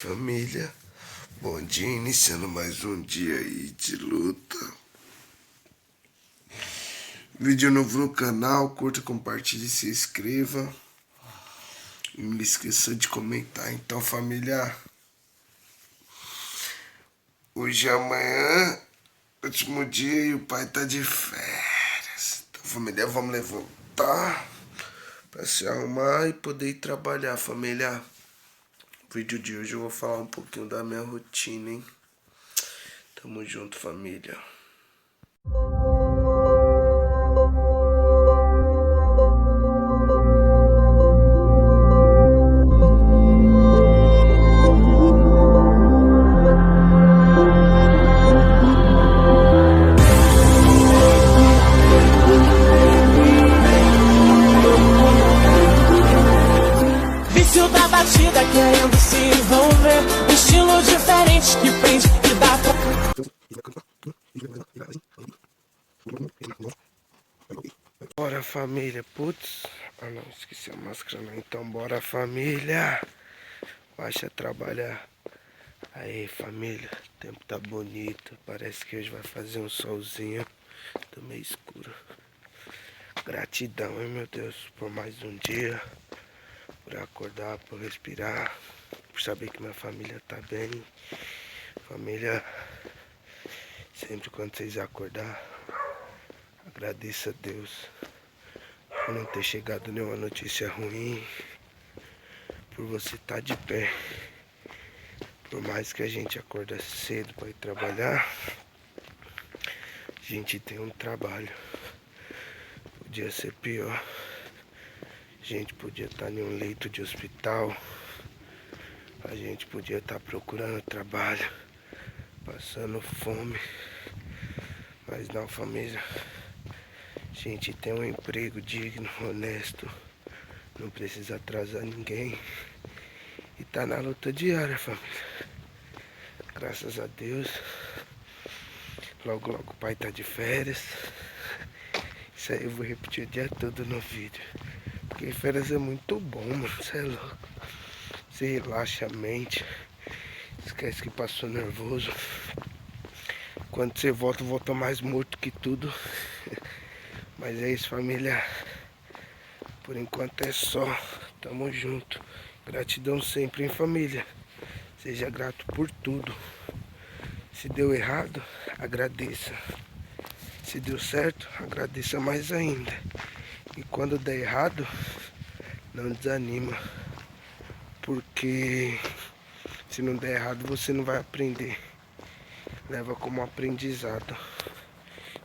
Família, bom dia, iniciando mais um dia aí de luta. Vídeo novo no canal, curta, compartilhe e se inscreva. E não esqueça de comentar. Então, família, hoje é amanhã, último dia e o pai tá de férias. Então, família, vamos levantar pra se arrumar e poder ir trabalhar, família. No vídeo de hoje eu vou falar um pouquinho da minha rotina, hein? Tamo junto, família. Vício da batida querendo se envolver, estilo diferente que prende e dá pra... Bora, família. Putz, não, esqueci a máscara não. Então bora, família. Baixa trabalhar. Aí, família, o tempo tá bonito. Parece que hoje vai fazer um solzinho. Tá meio escuro. Gratidão, hein, meu Deus, por mais um dia. Por acordar, por respirar. Por saber que minha família tá bem. Família, sempre quando vocês acordar, agradeça a Deus por não ter chegado nenhuma notícia ruim, por você estar de pé. Por mais que a gente acorda cedo para ir trabalhar, a gente tem um trabalho. Podia ser pior. A gente podia estar em um leito de hospital. A gente podia estar procurando trabalho, passando fome. Mas não, família. A gente tem um emprego digno, honesto. Não precisa atrasar ninguém. E tá na luta diária, família. Graças a Deus. Logo, logo o pai tá de férias. Isso aí eu vou repetir o dia todo no vídeo. Porque férias é muito bom, mano. Você é louco. Você relaxa a mente. Esquece que passou nervoso. Quando você volta, volta mais morto que tudo. Mas é isso, família. Por enquanto é só. Tamo junto. Gratidão sempre, hein, família. Seja grato por tudo. Se deu errado, agradeça. Se deu certo, agradeça mais ainda. E quando der errado, não desanima. Porque se não der errado, você não vai aprender. Leva como aprendizado.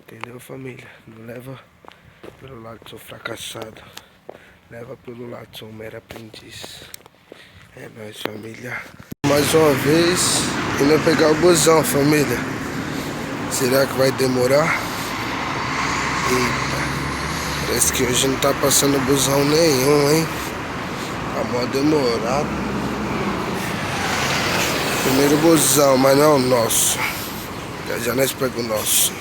Entendeu, família? Não leva pelo lado que sou fracassado. Leva pelo lado que sou um mero aprendiz. É nóis, família. Mais uma vez, indo pegar o busão, família. Será que vai demorar? Eita, parece que hoje não tá passando busão nenhum, hein? Tá mó demorado. Primeiro busão, mas não é o nosso. Já nós pegamos o nosso.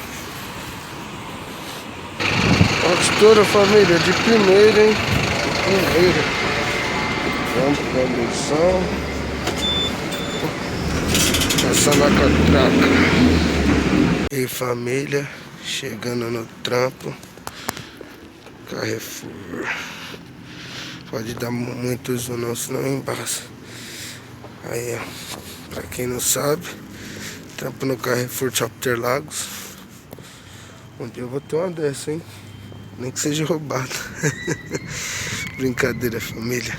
Postura, família, de primeira, hein? De primeira. Vamos pra busão. Passando a catraca. E família, chegando no trampo. Carrefour. Pode dar muito zoom não, senão embaça. Aí, ó. Pra quem não sabe, trampo no Carrefour Shopping Interlagos. Um dia eu vou ter uma dessa, hein? Nem que seja roubado. Brincadeira, família.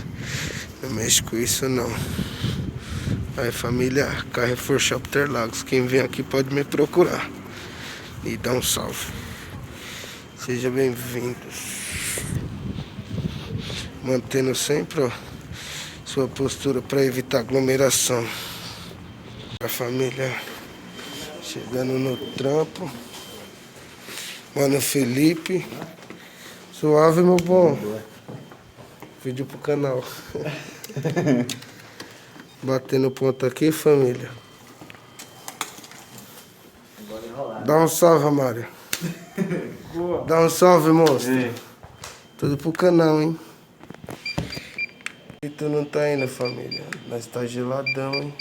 Não mexe com isso, não. Aí, família, Carrefour Shopping Interlagos. Quem vem aqui pode me procurar e dar um salve. Seja bem-vindos. Mantendo sempre, ó, sua postura para evitar aglomeração. A família chegando no trampo. Mano Felipe. Suave, meu bom. Vídeo pro canal. Batendo ponto aqui, família. Dá um salve, Mário. Dá um salve, monstro. Tudo pro canal, hein? tu não tá indo, família? Nós tá geladão, hein?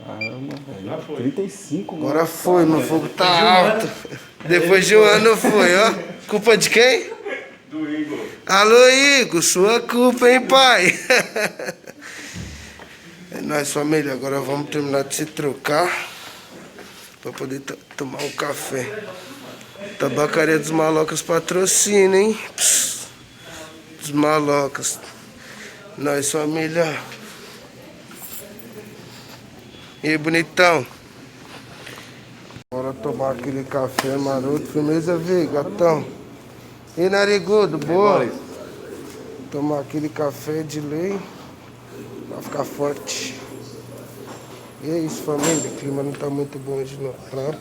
Caramba, velho. 35, mano. Agora foi, meu fogo tá alto. Depois de um ano foi, ó. Culpa de quem? Do Igor. Alô, Igor, sua culpa, hein, pai? É nóis, família. Agora vamos terminar de se trocar pra poder tomar um café. Tabacaria dos Malocas patrocina, hein? Pss, dos Malocas. Nós, família. E aí, bonitão? Bora tomar aquele café maroto. Firmeza, vê, gatão. E aí, narigudo, boa? Tomar aquele café de lei pra ficar forte. E é isso, família. O clima não tá muito bom hoje no trampo.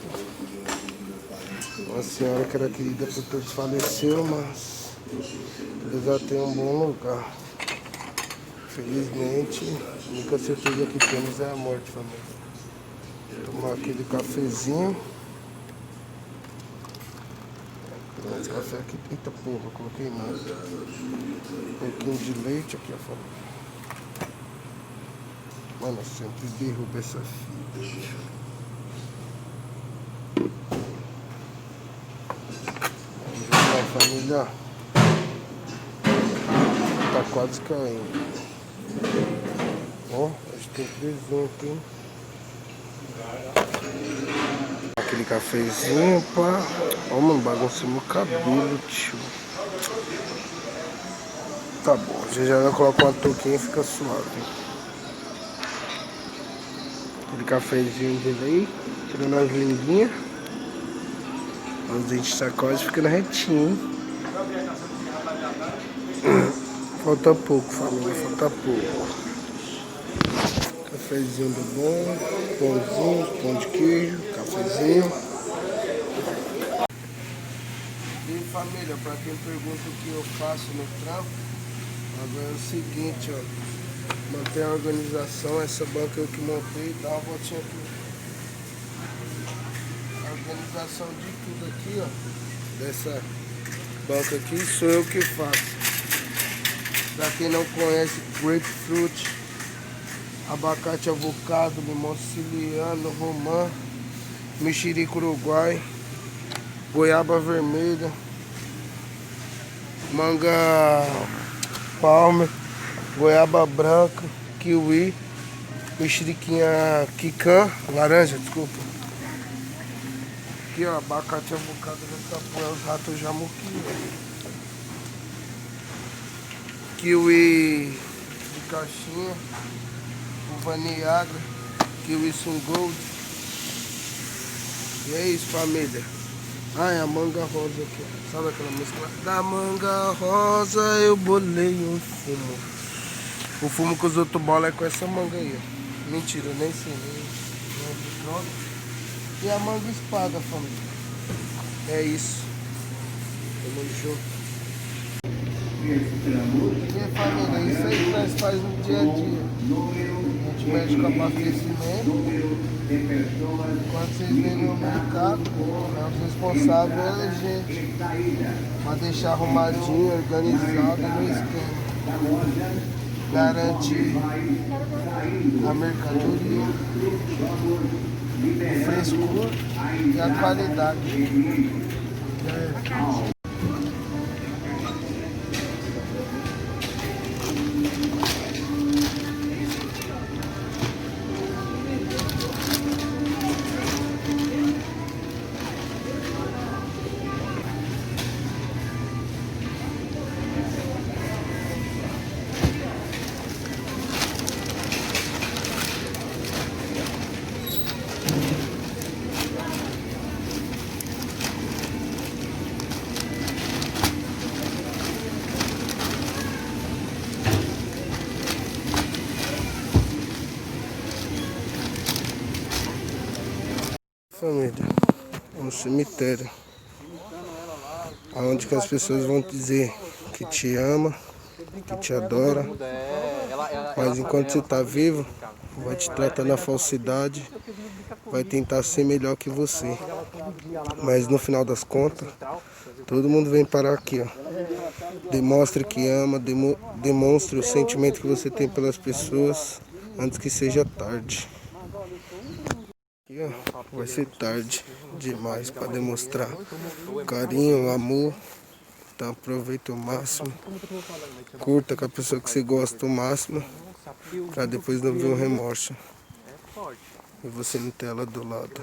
Uma senhora que era querida por todos faleceu, mas Deus já tem um bom lugar. Felizmente, a única certeza que temos é a morte, família. Tomar aquele cafezinho. Esse café aqui, eita porra, coloquei nada. Um pouquinho de leite aqui, ó, família. Mano, eu sempre derrubo essa fita. Vamos lá, família. Tá quase caindo. Ó, acho que tem presunto, hein? Aquele cafezinho, pá. Ó, mano, bagunçou meu cabelo, tio. Tá bom, já vai colocar uma touquinha e fica suave. Aquele cafezinho de lei, tirando as linguinhas. Os dentes sacode ficando retinho, hein? Falta pouco, família, falta pouco. Cafezinho do bom, pãozinho, pão de queijo, cafezinho. E família, pra quem pergunta o que eu faço no trampo, agora é o seguinte, ó. Manter a organização, essa banca eu que montei, dá uma voltinha aqui. A organização de tudo aqui, ó. Dessa banca aqui, sou eu que faço. Pra quem não conhece, grapefruit, abacate avocado, limão siciliano, romã, mexerico uruguai, goiaba vermelha, manga palmer, goiaba branca, kiwi, mexeriquinha quicã, laranja, desculpa. Aqui, ó, abacate avocado já tá, os ratos já moquiam. Kiwi de caixinha, uva Niagara, kiwi sun gold. E é isso, família. Ah, é a manga rosa aqui, ó. Sabe aquela música lá? Da manga rosa eu bolei um fumo. O fumo que os outros bolam é com essa manga aí, ó. Mentira, eu nem sei. E a manga espada, família. É isso. Tamo junto. E aí, família, isso aí que nós fazemos no dia a dia. A gente mexe com abastecimento. Quando vocês verem o mercado, os responsáveis é a gente. Para deixar arrumadinho, organizado no esquema. Garantir a mercadoria, o frescor e a qualidade. Família, um cemitério onde que as pessoas vão dizer que te ama, que te adora, mas enquanto você tá vivo, vai te tratar na falsidade, vai tentar ser melhor que você, mas no final das contas, todo mundo vem parar aqui, ó. Demonstre que ama, demonstre o sentimento que você tem pelas pessoas antes que seja tarde. Aqui, ó, vai ser tarde demais para demonstrar carinho, amor. Então aproveita o máximo, curta com a pessoa que você gosta o máximo, para depois não vir um remorso e você não ter ela do lado.